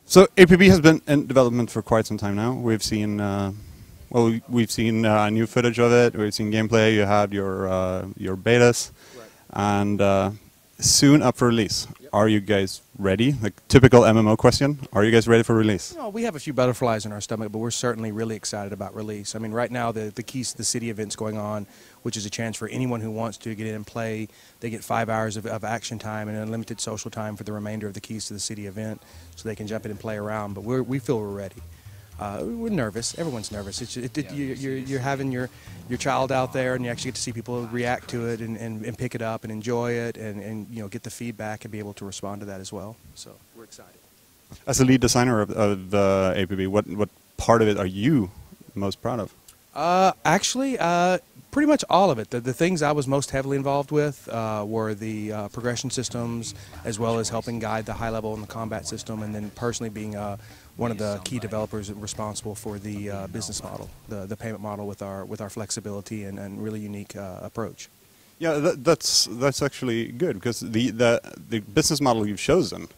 So APB has been in development for quite some time now. We've seen, we've seen new footage of it. We've seen gameplay. You had your betas, right. And soon up for release. Yep. Are you guys ready? Like typical MMO question. Are you guys ready for release? No, we have a few butterflies in our stomach, but we're certainly really excited about release. I mean, right now the Keys to the City event's going on, which is a chance for anyone who wants to get in and play. They get 5 hours of action time and unlimited social time for the remainder of the Keys to the City event, so they can jump in and play around. But we feel we're ready. We're nervous. Everyone's nervous. You're having your child out there, and you actually get to see people react to it and pick it up and enjoy it, and you know, get the feedback and be able to respond to that as well. So we're excited. As a lead designer of APB, what part of it are you most proud of? Actually, pretty much all of it. The things I was most heavily involved with were the progression systems, as well as helping guide the high level and the combat system, and then personally being one of the key developers responsible for the business model, the payment model with our flexibility and really unique approach. Yeah, that's actually good, because the business model you've chosen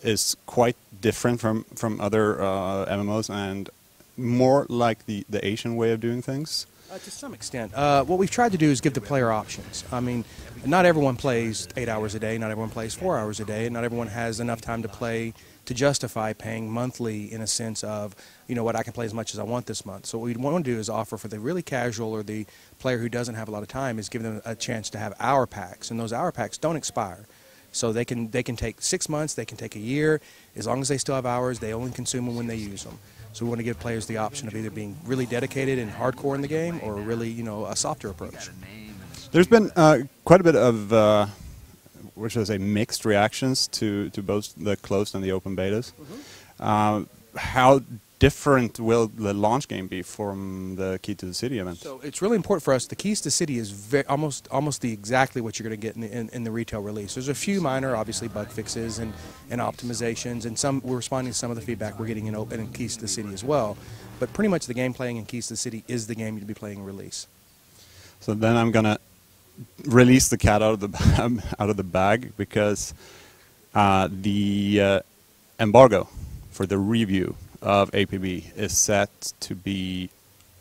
is quite different from other MMOs and more like the Asian way of doing things. To some extent. What we've tried to do is give the player options. I mean, not everyone plays 8 hours a day, not everyone plays 4 hours a day, and not everyone has enough time to play to justify paying monthly in a sense of, you know what, I can play as much as I want this month. So what we want to do is offer for the really casual or the player who doesn't have a lot of time is give them a chance to have hour packs, and those hour packs don't expire. So they can take 6 months, they can take a year. As long as they still have hours, they only consume them when they use them. So we want to give players the option of either being really dedicated and hardcore in the game, or really, you know, a softer approach. There's been quite a bit of, what should I say, mixed reactions to both the closed and the open betas. Mm-hmm. How different will the launch game be from the Key to the City event? So it's really important for us. The Keys to the City is almost exactly what you're going to get in the retail release. There's a few minor, obviously, bug fixes and optimizations, and we're responding to some of the feedback we're getting in Keys to the City as well. But pretty much the game playing in Keys to the City is the game you'll be playing in release. So then I'm going to release the cat out of the bag, because the embargo for the review of APB is set to be,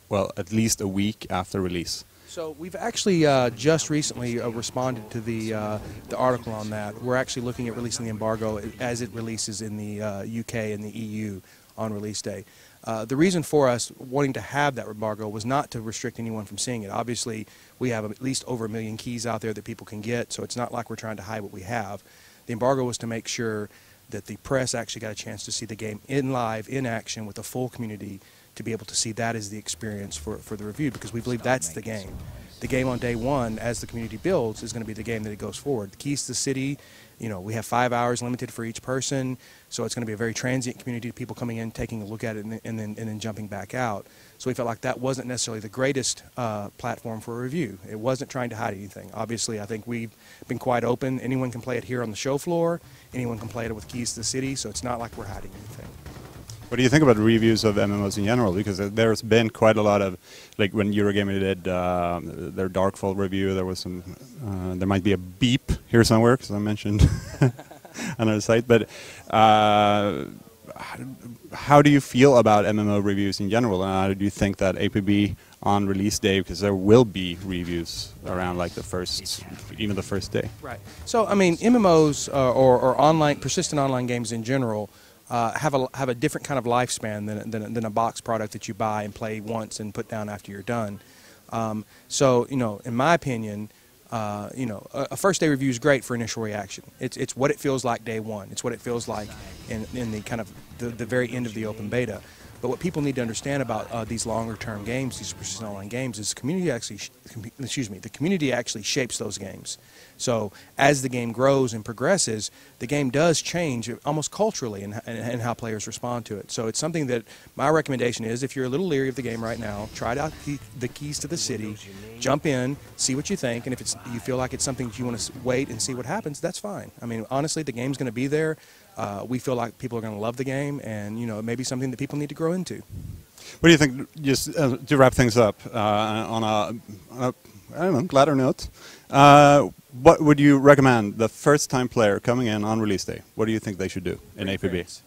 well, at least a week after release. So we've actually just recently responded to the article on that. We're actually looking at releasing the embargo as it releases in the UK and the EU on release day. The reason for us wanting to have that embargo was not to restrict anyone from seeing it. Obviously, we have at least over 1 million keys out there that people can get, so it's not like we're trying to hide what we have. The embargo was to make sure that the press actually got a chance to see the game in live, in action, with a full community, to be able to see that as the experience for the review, because we believe that's the game. The game on day one, as the community builds, is going to be the game that it goes forward. The Keys to the City, you know, we have 5 hours limited for each person, so it's going to be a very transient community, people coming in, taking a look at it, and then jumping back out. So we felt like that wasn't necessarily the greatest platform for a review. It wasn't trying to hide anything. Obviously, I think we've been quite open. Anyone can play it here on the show floor. Anyone can play it with Keys to the City, so it's not like we're hiding anything. What do you think about reviews of MMOs in general? Because there's been quite a lot of, like when Eurogamer did their Darkfall review, there was some, there might be a beep here somewhere, because I mentioned another site. But how do you feel about MMO reviews in general? And how do you think that APB on release day, because there will be reviews around like even the first day? Right. So I mean, MMOs or online persistent online games in general have a different kind of lifespan than a box product that you buy and play once and put down after you're done. So you know, in my opinion, you know, a first day review is great for initial reaction. It's what it feels like day one. It's what it feels like in the kind of the very end of the open beta. But what people need to understand about these longer-term games, these persistent online games, is the community actually shapes those games. So as the game grows and progresses, the game does change almost culturally in how players respond to it. So it's something that my recommendation is, if you're a little leery of the game right now, try out the Keys to the City, jump in, see what you think, and if you feel like it's something that you want to wait and see what happens, that's fine. I mean, honestly, the game's going to be there. We feel like people are going to love the game, and you know, it may be something that people need to grow into. What do you think, just to wrap things up, on a I don't know, gladder note. What would you recommend the first-time player coming in on release day? What do you think they should do in APB?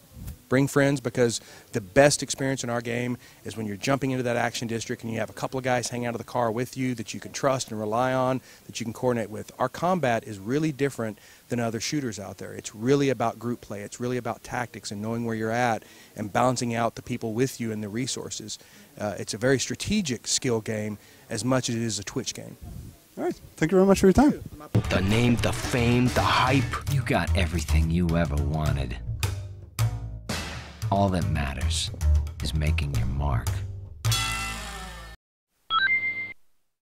Bring friends, because the best experience in our game is when you're jumping into that action district and you have a couple of guys hang out of the car with you that you can trust and rely on, that you can coordinate with. Our combat is really different than other shooters out there. It's really about group play. It's really about tactics and knowing where you're at and balancing out the people with you and the resources. It's a very strategic skill game as much as it is a twitch game. All right. Thank you very much for your time. The name, the fame, the hype. You got everything you ever wanted. All that matters is making your mark.